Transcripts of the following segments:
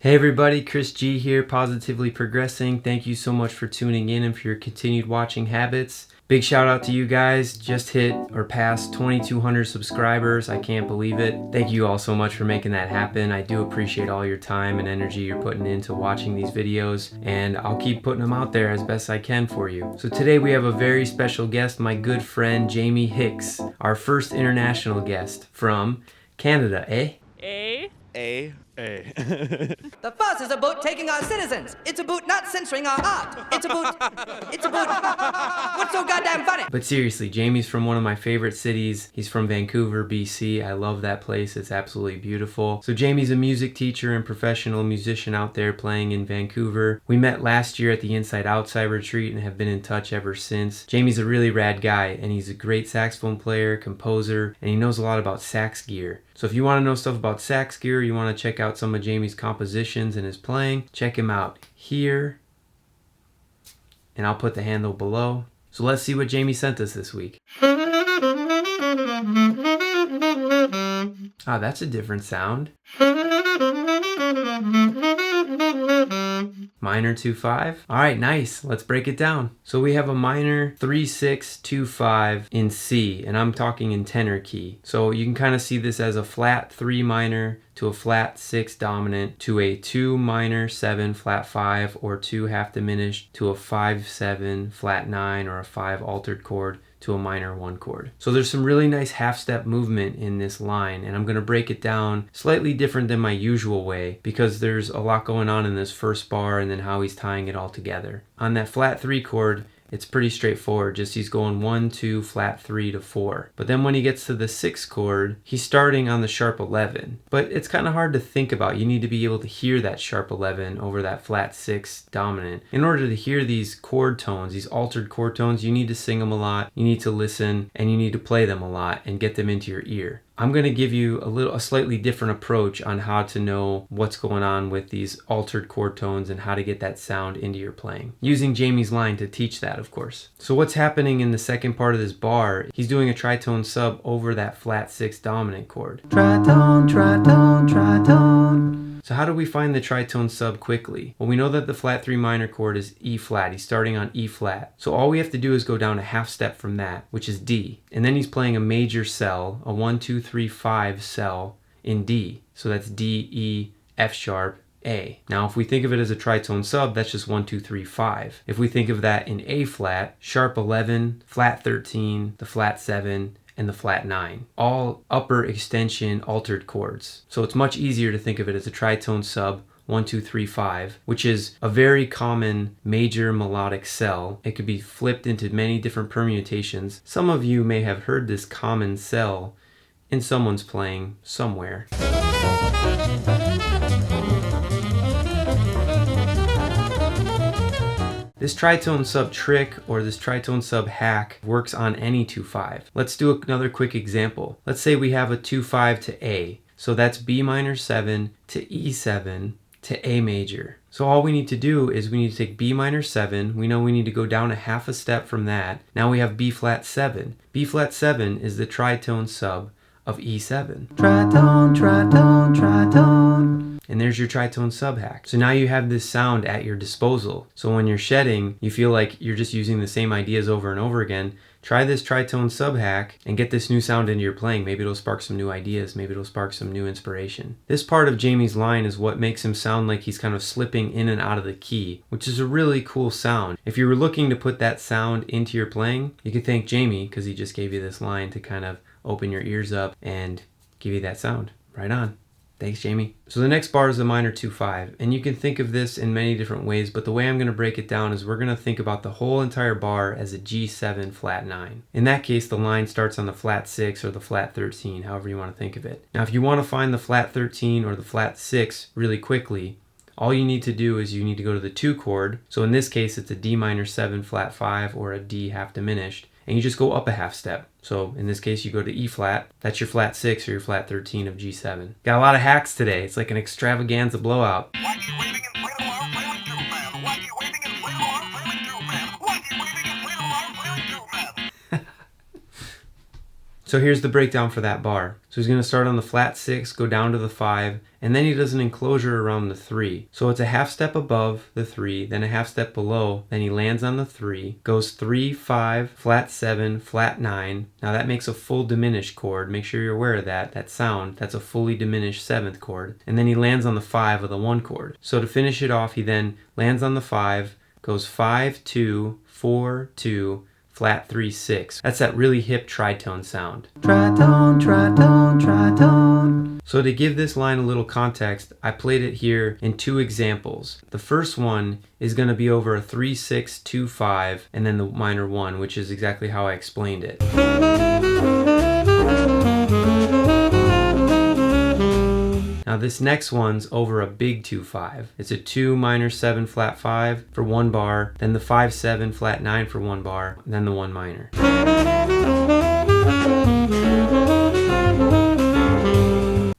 Hey everybody, Chris G here, Positively Progressing. Thank you so much for tuning in and for your continued watching habits. Big shout out to you guys. Just hit or passed 2,200 subscribers. I can't believe it. Thank you all so much for making that happen. I do appreciate all your time and energy you're putting into watching these videos, and I'll keep putting them out there as best I can for you. So today we have a very special guest, my good friend Jamie Hicks, our first international guest from Canada, eh? A. The fuss is about taking our citizens. It's about not censoring our art. It's about what's so goddamn funny? But seriously, Jamie's from one of my favorite cities. He's from Vancouver, BC. I love that place. It's absolutely beautiful. So Jamie's a music teacher and professional musician out there playing in Vancouver. We met last year at the Inside Outside retreat and have been in touch ever since. Jamie's a really rad guy, and he's a great saxophone player, composer, and he knows a lot about Sax Gear. So if you want to know stuff about Sax Gear, you want to check out some of Jamie's compositions and his playing, check him out here, and I'll put the handle below. So let's see what Jamie sent us this week. Ah, that's a different sound. Minor 2-5. All right, nice. Let's break it down. So we have a minor 3-6-2-5 in C, and I'm talking in tenor key. So you can kind of see this as a flat 3 minor to a flat 6 dominant to a 2 minor 7 flat 5 or 2 half diminished to a 5-7 flat 9 or a 5 altered chord to a minor 1 chord. So there's some really nice half step movement in this line, and I'm going to break it down slightly different than my usual way because there's a lot going on in this first bar and then how he's tying it all together. On that flat 3 chord, it's pretty straightforward, just he's going 1, 2, flat 3 to 4. But then when he gets to the 6th chord, he's starting on the sharp 11. But it's kind of hard to think about. You need to be able to hear that sharp 11 over that flat 6 dominant. In order to hear these chord tones, these altered chord tones, you need to sing them a lot, you need to listen, and you need to play them a lot and get them into your ear. I'm going to give you a slightly different approach on how to know what's going on with these altered chord tones and how to get that sound into your playing. Using Jamie's line to teach that, of course. So what's happening in the second part of this bar, he's doing a tritone sub over that flat 6 dominant chord. Tritone, tritone, tritone. So how do we find the tritone sub quickly? Well, we know that the flat 3 minor chord is E flat. He's starting on E flat. So all we have to do is go down a half step from that, which is D. And then he's playing a major cell, a 1, 2, 3, 5 cell in D. So that's D, E, F sharp, A. Now if we think of it as a tritone sub, that's just 1, 2, 3, 5. If we think of that in A flat, sharp 11, flat 13, the flat 7, and the flat 9, all upper extension altered chords. So it's much easier to think of it as a tritone sub 1, 2, 3, 5, which is a very common major melodic cell. It could be flipped into many different permutations. Some of you may have heard this common cell in someone's playing somewhere. This tritone sub trick or this tritone sub hack works on any 2-5. Let's do another quick example. Let's say we have a 2-5 to A. So that's B minor 7 to E7 to A major. So all we need to do is we need to take B minor 7. We know we need to go down a half a step from that. Now we have B flat 7. B flat 7 is the tritone sub of E7. Tritone, tritone, tritone. And there's your tritone sub hack. So now you have this sound at your disposal. So when you're shedding, you feel like you're just using the same ideas over and over again. Try this tritone sub hack and get this new sound into your playing. Maybe it'll spark some new ideas. Maybe it'll spark some new inspiration. This part of Jamie's line is what makes him sound like he's kind of slipping in and out of the key, which is a really cool sound. If you were looking to put that sound into your playing, you could thank Jamie because he just gave you this line to kind of open your ears up and give you that sound. Right on. Thanks, Jamie. So the next bar is a minor 2-5, and you can think of this in many different ways, but the way I'm going to break it down is we're going to think about the whole entire bar as a G7 flat 9. In that case, the line starts on the flat 6 or the flat 13, however you want to think of it. Now, if you want to find the flat 13 or the flat 6 really quickly, all you need to do is you need to go to the 2 chord. So in this case, it's a D minor 7 flat 5 or a D half diminished. And you just go up a half step. So in this case, you go to E flat. That's your flat 6 or your flat 13 of G7. Got a lot of hacks today. It's like an extravaganza blowout. So here's the breakdown for that bar. So he's going to start on the flat 6, go down to the 5, and then he does an enclosure around the 3. So it's a half step above the 3, then a half step below, then he lands on the 3, goes 3, 5, flat 7, flat 9. Now that makes a full diminished chord. Make sure you're aware of that. That sound, that's a fully diminished 7th chord. And then he lands on the 5 of the 1 chord. So to finish it off, he then lands on the 5, goes 5, 2, 4, 2, flat 3, 6. That's that really hip tritone sound. Tritone, tritone, tritone. So to give this line a little context, I played it here in 2 examples. The first one is going to be over a 3, 6, 2, 5, and then the minor 1, which is exactly how I explained it. Now this next one's over a big 2-5. It's a 2 minor 7 flat 5 for 1 bar, then the 5 7 flat 9 for 1 bar, then the 1 minor.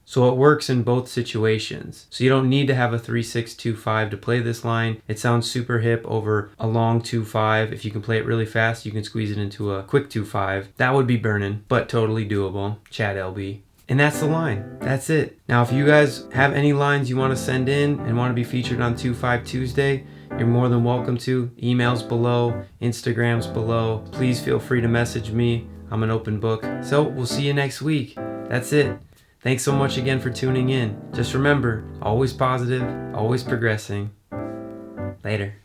So it works in both situations. So you don't need to have a 3 6 2 5 to play this line. It sounds super hip over a long 2-5. If you can play it really fast, you can squeeze it into a quick 2-5. That would be burning, but totally doable. Chad LB. And that's the line. That's it. Now, if you guys have any lines you want to send in and want to be featured on 2-5 Tuesday, you're more than welcome to. Emails below, Instagrams below. Please feel free to message me. I'm an open book. So we'll see you next week. That's it. Thanks so much again for tuning in. Just remember, always positive, always progressing. Later.